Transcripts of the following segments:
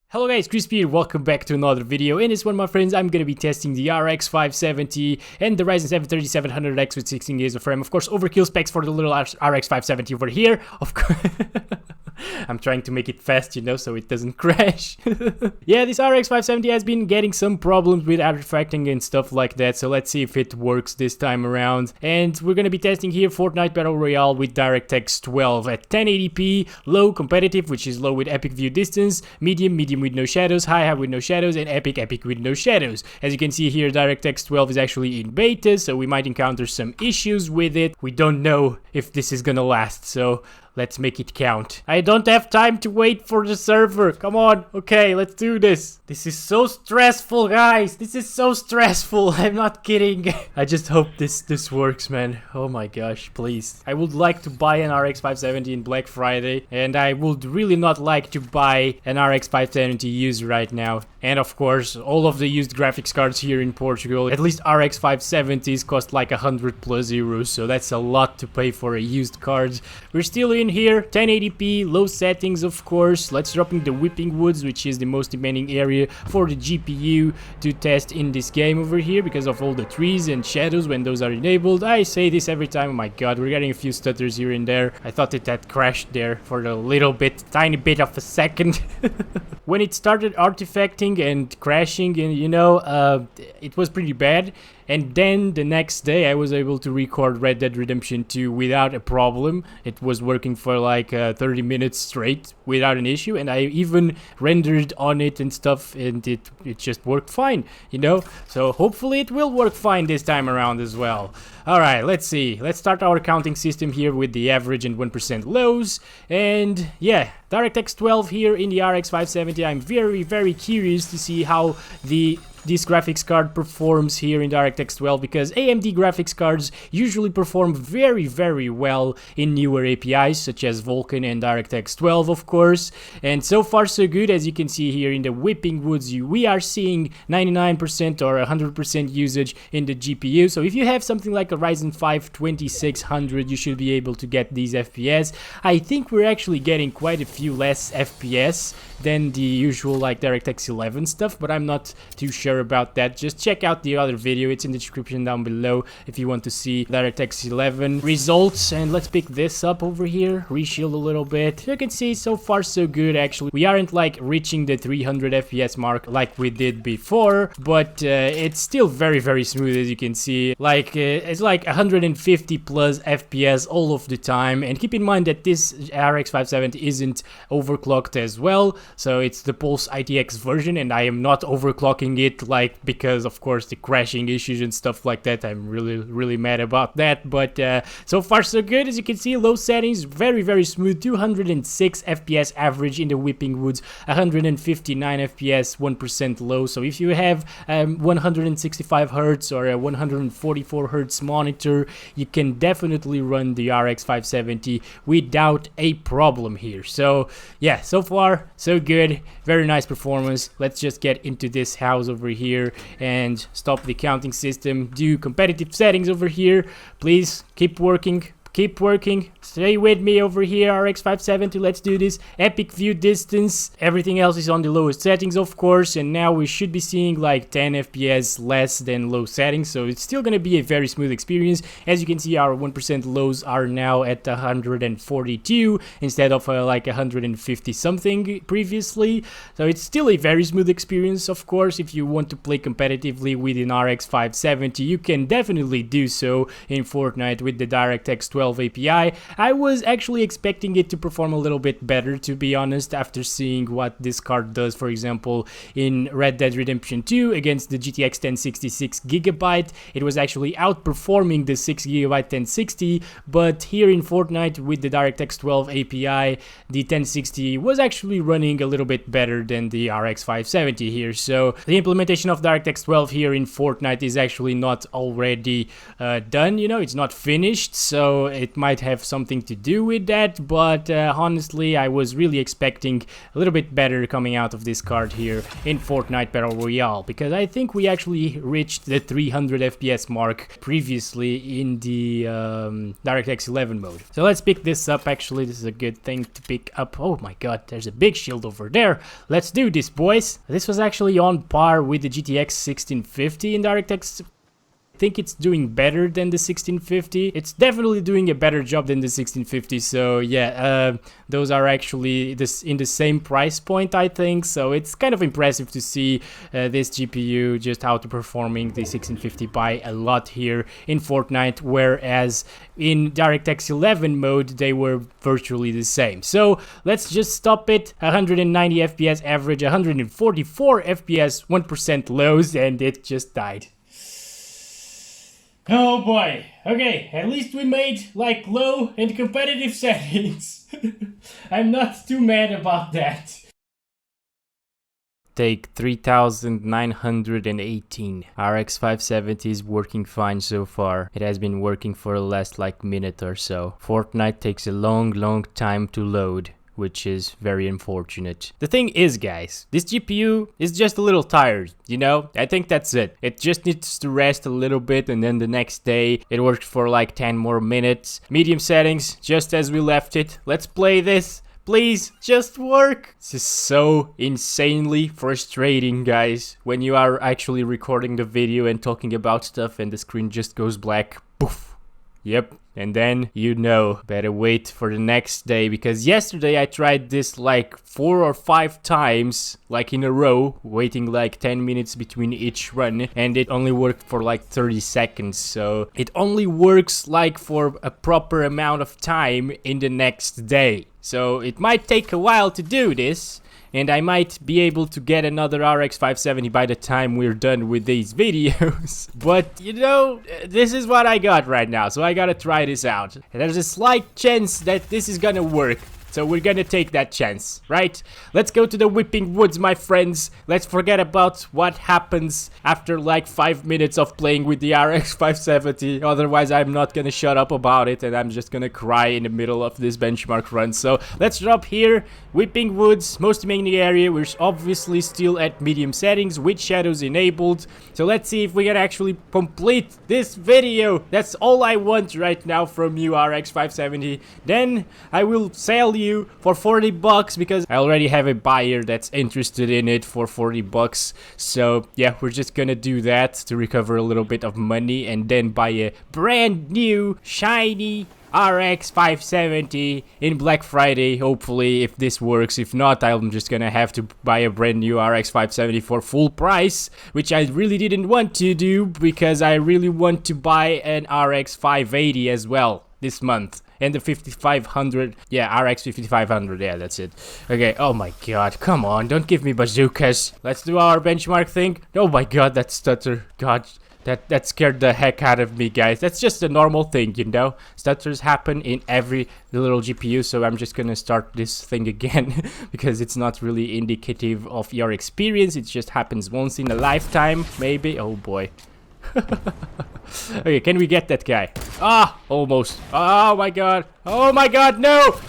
Hello guys, Crispy here, welcome back to another video. In this one, my friends, I'm gonna be testing the RX 570 and the Ryzen 7 3700X with 16 GB of RAM. Of course, overkill specs for the little RX 570 over here. Of course, I'm trying to make it fast, you know, so it doesn't crash. Yeah, this RX 570 has been getting some problems with artifacting and stuff like that, so let's see if it works this time around. And we're gonna be testing here Fortnite Battle Royale with DirectX12 at 1080p, low competitive, which is low with epic view distance, medium with no shadows, high with no shadows, and epic with no shadows. As you can see here, DirectX12 is actually in beta, so we might encounter some issues with it. We don't know if this is gonna last, so let's make it count. I don't have time to wait for the server. Come on. Okay, let's do this. This is so stressful, guys. This is so stressful. I'm not kidding. I just hope this works, man. Oh my gosh, please. I would like to buy an RX 570 in Black Friday, and I would really not like to buy an RX 570 used right now. And of course, all of the used graphics cards here in Portugal, at least RX 570s cost like 100 plus euros, so that's a lot to pay for a used card. We're still in here, 1080p, low settings of course. Let's drop in the Whipping Woods, which is the most demanding area for the GPU to test in this game over here because of all the trees and shadows when those are enabled. I say this every time. Oh my god, we're getting a few stutters here and there. I thought it had crashed there for a little bit, tiny bit of a second. When it started artifacting and crashing, and you know, it was pretty bad. And then the next day I was able to record Red Dead Redemption 2 without a problem. It was working for like 30 minutes straight without an issue, and I even rendered on it and stuff, and it just worked fine, you know. So hopefully it will work fine this time around as well. Alright, let's see. Let's start our counting system here with the average and 1% lows. And yeah, DirectX12 here in the RX 570. I'm very curious to see how this graphics card performs here in DirectX12, because AMD graphics cards usually perform very well in newer APIs such as Vulkan and DirectX12 of course. And so far so good. As you can see here in the Whipping Woods, we are seeing 99% or 100% usage in the GPU. So if you have something like a Ryzen 5 2600, you should be able to get these FPS. I think we're actually getting quite a few less FPS than the usual like DirectX 11 stuff, but I'm not too sure about that. Just check out the other video, it's in the description down below if you want to see DirectX 11 results. And let's pick this up over here, reshield a little bit. You can see so far so good actually. We aren't like reaching the 300 FPS mark like we did before, but it's still very smooth. As you can see, like it's like 150 plus FPS all of the time. And keep in mind that this RX 570 isn't overclocked as well, so it's the Pulse ITX version, and I am not overclocking it, like, because of course the crashing issues and stuff like that. I'm really mad about that, but so far so good. As you can see, low settings, very smooth. 206 FPS average in the Whipping Woods, 159 FPS, 1% low. So if you have 165 Hz or a 144 Hz monitor, you can definitely run the RX 570 without a problem here. So yeah, so far so good, very nice performance. Let's just get into this house over here and stop the counting system, do competitive settings over here. Please keep working, stay with me over here. RX 570, let's do this. Epic view distance, everything else is on the lowest settings of course, and now we should be seeing like 10 FPS less than low settings, so it's still gonna be a very smooth experience. As you can see, our 1% lows are now at 142 instead of like 150 something previously, so it's still a very smooth experience. Of course, if you want to play competitively with an RX 570, you can definitely do so in Fortnite with the DirectX12 API. I was actually expecting it to perform a little bit better, to be honest, after seeing what this card does, for example, in Red Dead Redemption 2 against the GTX 1066 GB. It was actually outperforming the 6 GB 1060, but here in Fortnite with the DirectX12 API, the 1060 was actually running a little bit better than the RX 570 here. So the implementation of DirectX12 here in Fortnite is actually not already done, you know, it's not finished, so it might have something to do with that, but honestly, I was really expecting a little bit better coming out of this card here in Fortnite Battle Royale, because I think we actually reached the 300 FPS mark previously in the DirectX 11 mode. So let's pick this up. Actually, this is a good thing to pick up. Oh my god, there's a big shield over there. Let's do this, boys. This was actually on par with the GTX 1650 in DirectX. I think it's doing better than the 1650. It's definitely doing a better job than the 1650. So yeah, those are actually in the same price point, I think. So it's kind of impressive to see this GPU just outperforming the 1650 by a lot here in Fortnite, whereas in DirectX 11 mode they were virtually the same. So let's just stop it. 190 FPS average, 144 FPS, 1% lows, and it just died. Oh boy. Okay, at least we made like low and competitive settings. I'm not too mad about that. Take 3918. RX 570 is working fine so far. It has been working for the last like minute or so. Fortnite takes a long time to load, which is very unfortunate. The thing is, guys, this GPU is just a little tired, you know? I think that's it. It just needs to rest a little bit, and then the next day it worked for like 10 more minutes. Medium settings, just as we left it. Let's play this. Please, just work. This is so insanely frustrating, guys, when you are actually recording the video and talking about stuff and the screen just goes black. Poof. Yep. And then, you know, better wait for the next day, because yesterday I tried this like 4 or 5 times, like in a row, waiting like 10 minutes between each run, and it only worked for like 30 seconds. So it only works like for a proper amount of time in the next day. So it might take a while to do this, and I might be able to get another RX 570 by the time we're done with these videos. But, you know, this is what I got right now, so I gotta try this out. And there's a slight chance that this is gonna work. So we're gonna take that chance, right? Let's go to the whipping woods, my friends. Let's forget about what happens after like 5 minutes of playing with the RX 570. Otherwise, I'm not gonna shut up about it, and I'm just gonna cry in the middle of this benchmark run. So let's drop here. Whipping woods, most demanding area. We're obviously still at medium settings with shadows enabled. So let's see if we can actually complete this video. That's all I want right now from you, RX 570. Then I will sell you for 40 bucks, because I already have a buyer that's interested in it for 40 bucks. So yeah, we're just gonna do that to recover a little bit of money, and then buy a brand new shiny RX 570 in Black Friday, hopefully, if this works. If not, I'm just gonna have to buy a brand new RX 570 for full price, which I really didn't want to do, because I really want to buy an RX 580 as well this month. And the 5500, yeah, RX 5500, yeah, that's it. Okay, oh my god, come on, don't give me bazookas. Let's do our benchmark thing. Oh my god, that stutter, god, that scared the heck out of me, guys. That's just a normal thing, you know? Stutters happen in every little GPU, so I'm just gonna start this thing again, because it's not really indicative of your experience. It just happens once in a lifetime, maybe. Oh boy. Okay, can we get that guy? Ah, almost. Oh my god. Oh my god, no!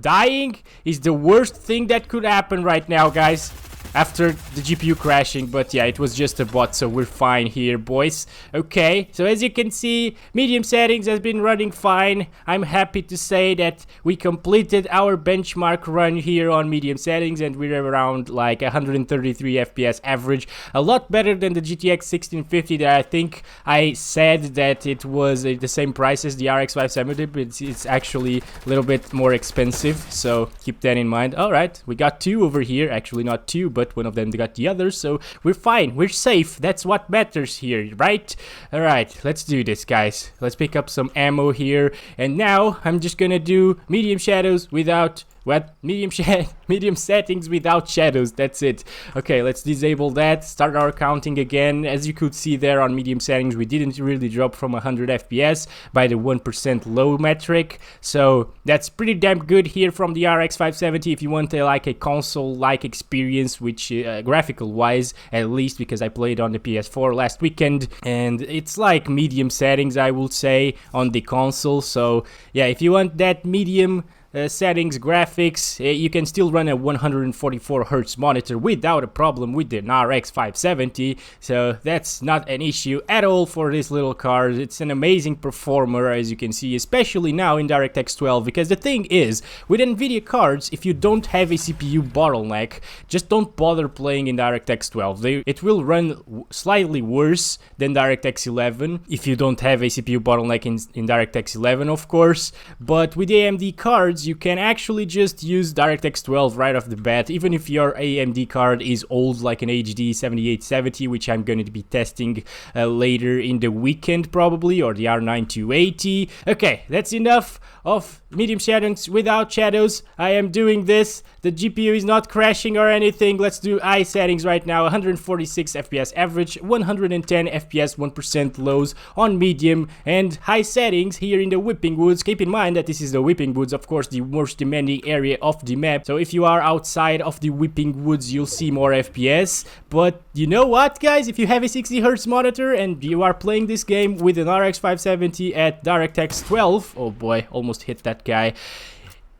Dying is the worst thing that could happen right now, guys. After the GPU crashing, but yeah, it was just a bot, so we're fine here, boys. Okay, so as you can see, medium settings has been running fine. I'm happy to say that we completed our benchmark run here on medium settings, and we're around like 133 FPS average. A lot better than the GTX 1650 that I think I said that it was the same price as the RX 570, but it's actually a little bit more expensive, so keep that in mind. Alright, we got 2 over here, actually not 2, but one of them got the other, so we're fine, we're safe. That's what matters here, right? Alright, let's do this, guys. Let's pick up some ammo here, and now I'm just gonna do medium shadows without What? Medium settings without shadows, that's it. Okay, let's disable that, start our counting again. As you could see there on medium settings, we didn't really drop from 100 FPS by the 1% low metric, so that's pretty damn good here from the RX 570 if you want like a console-like experience, which graphical wise at least, because I played on the PS4 last weekend and it's like medium settings I would say on the console. So yeah, if you want that medium settings graphics, you can still run a 144 Hz monitor without a problem with the RX 570, so that's not an issue at all for this little card. It's an amazing performer, as you can see, especially now in DirectX12, because the thing is, with NVIDIA cards, if you don't have a CPU bottleneck, just don't bother playing in DirectX12. It will run slightly worse than DirectX 11 if you don't have a CPU bottleneck in DirectX 11, of course, but with AMD cards, you can actually just use DirectX 12 right off the bat, even if your AMD card is old like an HD 7870, which I'm going to be testing later in the weekend probably, or the R9 280. Okay, that's enough of medium settings without shadows. I am doing this. The GPU is not crashing or anything. Let's do eye settings right now. 146 FPS average, 110 FPS 1% lows on medium, and high settings here in the Whipping Woods. Keep in mind that this is the Whipping Woods, of course, the most demanding area of the map. So if you are outside of the Whipping Woods, you'll see more FPS. But you know what, guys? If you have a 60 Hz monitor and you are playing this game with an RX 570 at DirectX 12, oh boy, almost hit that guy.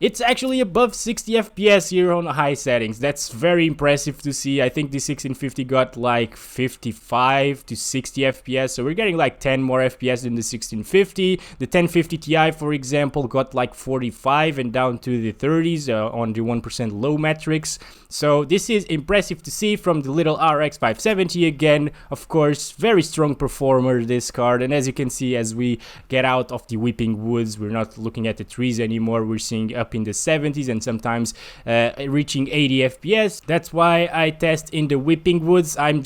It's actually above 60 FPS here on high settings. That's very impressive to see. I think the 1650 got like 55 to 60 FPS, so we're getting like 10 more FPS than the 1650. The 1050 Ti, for example, got like 45 and down to the 30s on the 1% low metrics. So this is impressive to see from the little RX 570 again. Of course, very strong performer, this card. And as you can see, as we get out of the Whipping Woods, we're not looking at the trees anymore. We're seeing up in the 70s and sometimes reaching 80 FPS. That's why I test in the Whipping Woods. I'm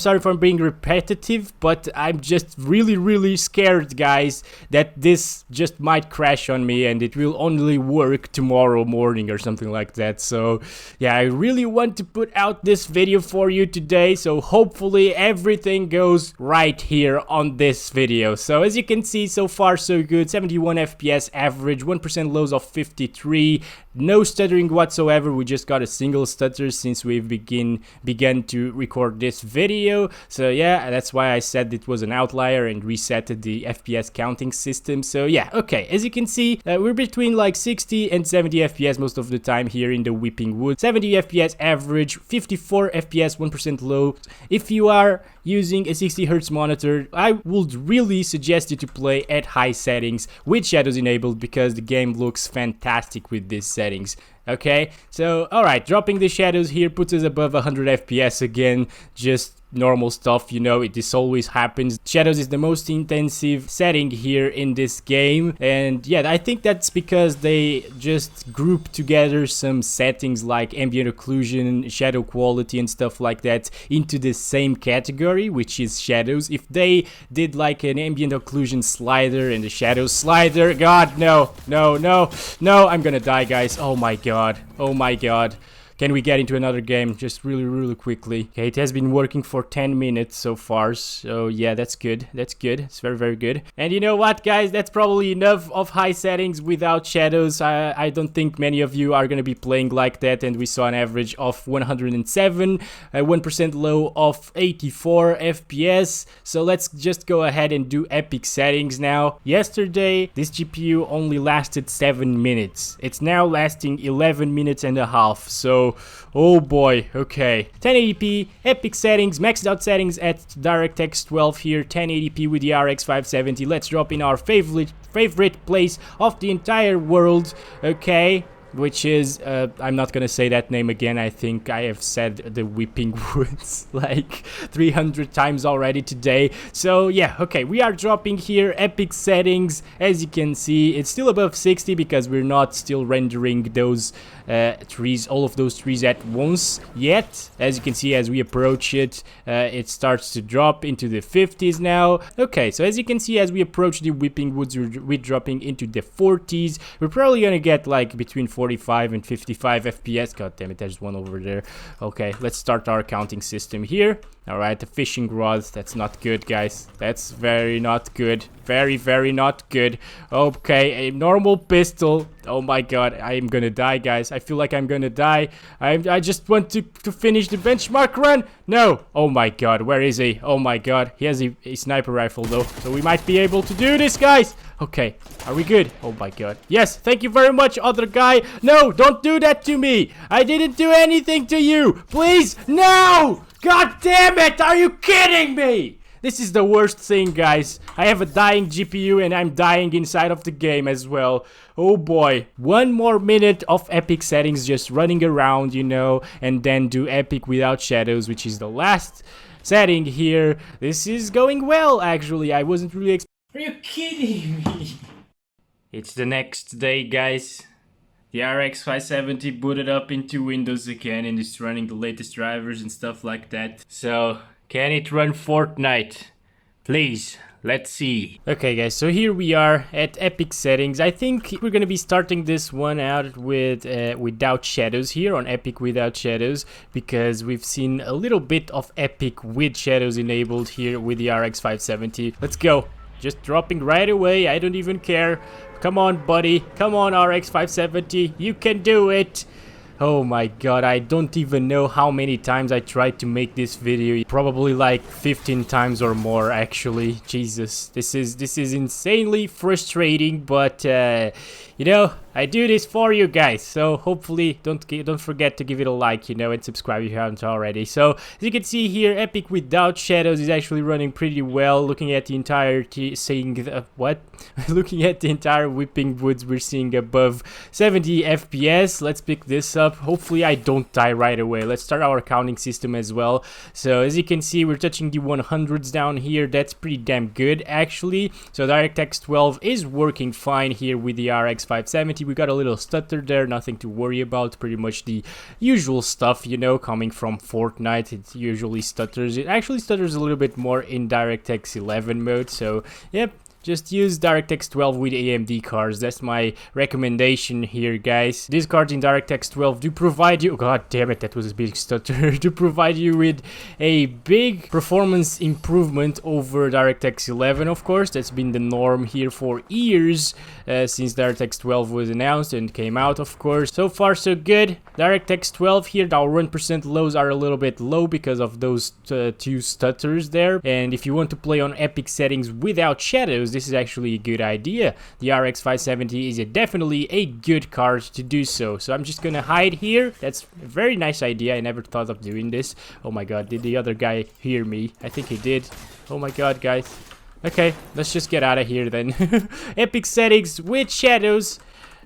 sorry for being repetitive, but I'm just really scared, guys, that this just might crash on me and it will only work tomorrow morning or something like that. So yeah, I really want to put out this video for you today, so hopefully everything goes right here on this video. So as you can see, so far so good. 71 FPS average, 1% lows of 53, no stuttering whatsoever. We just got a single stutter since we've began to record this video. So yeah, that's why I said it was an outlier and resetted the FPS counting system. So yeah, okay, as you can see, we're between like 60 and 70 FPS most of the time here in the Whipping Woods. 70 FPS average, 54 FPS 1% low. If you are using a 60 Hz monitor, I would really suggest you to play at high settings with shadows enabled, because the game looks fantastic with these settings. Okay, so alright, dropping the shadows here puts us above 100 FPS again, just normal stuff, you know, this always happens. Shadows is the most intensive setting here in this game, and yeah, I think that's because they just group together some settings like ambient occlusion, shadow quality and stuff like that into the same category, which is shadows. If they did like an ambient occlusion slider and a shadow slider, god, no, I'm gonna die, guys. Oh my god. Can we get into another game just really quickly? Okay, it has been working for 10 minutes so far, so yeah, that's good. It's very good. And you know what, guys, that's probably enough of high settings without shadows. I don't think many of you are gonna be playing like that, and we saw an average of 107, 1% low of 84 FPS. So let's just go ahead and do epic settings now. Yesterday, this GPU only lasted 7 minutes. It's now lasting 11 minutes and a half, so oh boy, okay. 1080p, epic settings, maxed out settings at DirectX 12 here, 1080p with the RX 570. Let's drop in our favorite place of the entire world, okay, which is, I'm not gonna say that name again. I think I have said the Whipping Woods like 300 times already today. So yeah, okay, we are dropping here epic settings. As you can see, it's still above 60 because we're not still rendering those trees, all of those trees at once yet. As you can see, as we approach it, it starts to drop into the 50s now. Okay, so as you can see, as we approach the Whipping Woods, we're dropping into the 40s. We're probably gonna get like between 40 45 and 55 FPS. God damn it, there's one over there. Okay, let's start our counting system here. All right, the fishing rod, that's not good, guys. That's very not good. Very, very not good. Okay, a normal pistol. Oh my god, I am gonna die, guys. I feel like I'm gonna die. I just want to finish the benchmark run. No. Oh my god, where is he? Oh my god, he has a sniper rifle though, so we might be able to do this, guys. Okay, are we good? Oh my god. Yes, thank you very much, other guy. No, don't do that to me. I didn't do anything to you. Please, no! God damn it, are you kidding me? This is the worst thing, guys. I have a dying GPU and I'm dying inside of the game as well. Oh boy. One more minute of epic settings just running around, you know, and then do epic without shadows, which is the last setting here. This is going well, actually. I wasn't really Are you kidding me? It's the next day, guys. The RX 570 booted up into Windows again and is running the latest drivers and stuff like that. So, can it run Fortnite? Please, let's see. Okay guys, so here we are at epic settings. I think we're gonna be starting this one out with without shadows here on epic without shadows, because we've seen a little bit of epic with shadows enabled here with the RX 570. Let's go. Just dropping right away. I don't even care. Come on, buddy. Come on, RX 570. You can do it. Oh my god, I don't even know how many times I tried to make this video. Probably like 15 times or more, actually. Jesus, this is insanely frustrating, but you know, I do this for you guys, so hopefully don't forget to give it a like, you know, and subscribe if you haven't already. So as you can see here, epic without shadows is actually running pretty well. Looking at the entire looking at the entire whipping woods, we're seeing above 70 FPS. Let's pick this up. Hopefully I don't die right away. Let's start our counting system as well. So as you can see, we're touching the 100s down here. That's pretty damn good, actually. So DirectX12 is working fine here with the RX 570. We got a little stutter there, nothing to worry about. Pretty much the usual stuff, you know, coming from Fortnite. It usually stutters. It actually stutters a little bit more in DirectX 11 mode. So yep, just use DirectX 12 with AMD cards. That's my recommendation here, guys. These cards in DirectX 12 do provide you... God damn it, that was a big stutter. Do provide you with a big performance improvement over DirectX 11, of course. That's been the norm here for years, since DirectX 12 was announced and came out, of course. So far, so good. DirectX 12 here, our 1% lows are a little bit low because of those two stutters there. And if you want to play on epic settings without shadows, this is actually a good idea. The RX 570 is definitely a good card to do so. So I'm just gonna hide here. That's a very nice idea. I never thought of doing this. Oh my god, did the other guy hear me? I think he did. Oh my god, guys. Okay, let's just get out of here then. Epic settings with shadows.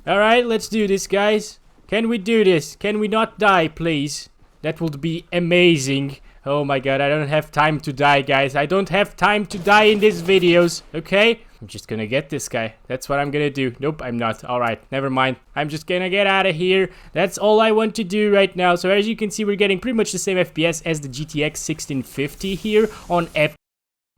Alright, let's do this, guys. Can we do this? Can we not die, please? That would be amazing. Oh my god, I don't have time to die, guys. I don't have time to die in these videos, okay? I'm just gonna get this guy. That's what I'm gonna do. Nope, I'm not. Alright, never mind. I'm just gonna get out of here. That's all I want to do right now. So as you can see, we're getting pretty much the same FPS as the GTX 1650 here on Epic.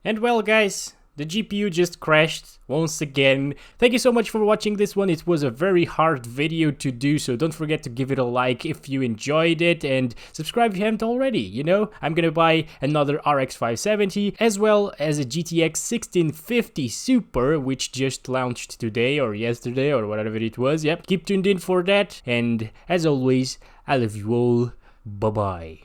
And well, guys, the GPU just crashed once again. Thank you so much for watching this one. It was a very hard video to do, so don't forget to give it a like if you enjoyed it, and subscribe if you haven't already. You know, I'm gonna buy another RX 570 as well as a GTX 1650 Super, which just launched today or yesterday or whatever it was. Yep, keep tuned in for that, and as always, I love you all. Bye bye.